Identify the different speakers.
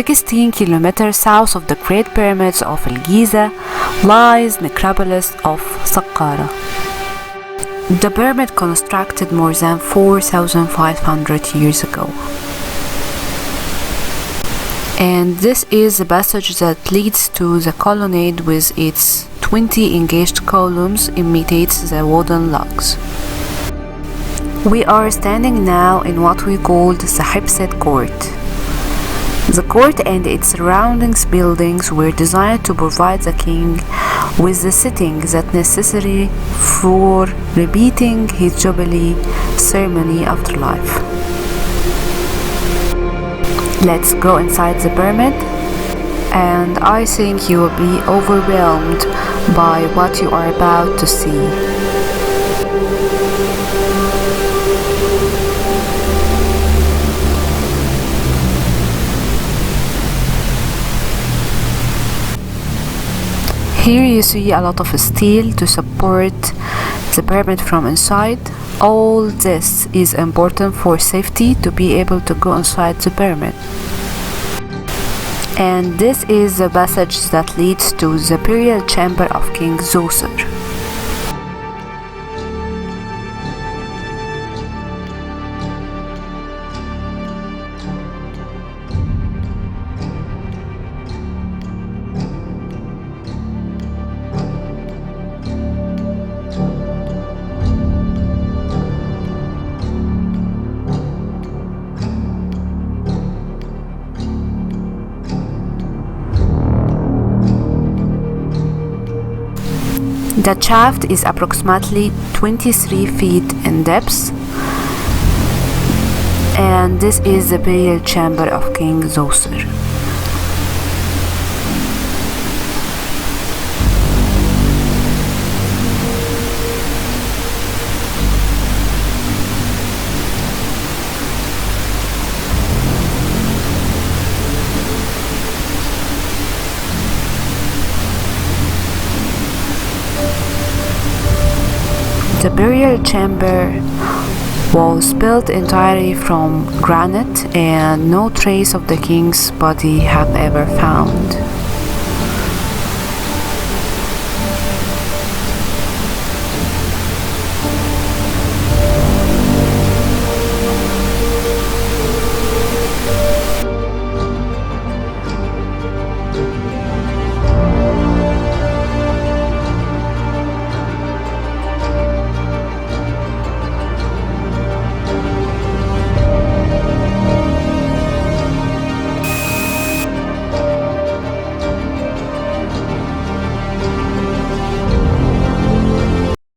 Speaker 1: 16 kilometers south of the Great Pyramids of Giza lies necropolis of Saqqara. The pyramid constructed more than 4,500 years ago. And this is the passage that leads to the colonnade with its 20 engaged columns imitates the wooden logs. We are standing now in what we call the Sahibset Court. The court and its surrounding buildings were designed to provide the king with the setting that necessary for repeating his jubilee ceremony afterlife. Let's go inside the pyramid, and I think you will be overwhelmed by what you are about to see. Here you see a lot of steel to support the pyramid from inside. All this is important for safety to be able to go inside the pyramid. And this is the passage that leads to the burial chamber of King Djoser. The shaft is approximately 23 feet in depth, and this is the burial chamber of King Djoser. The burial chamber was built entirely from granite, and no trace of the king's body have ever found.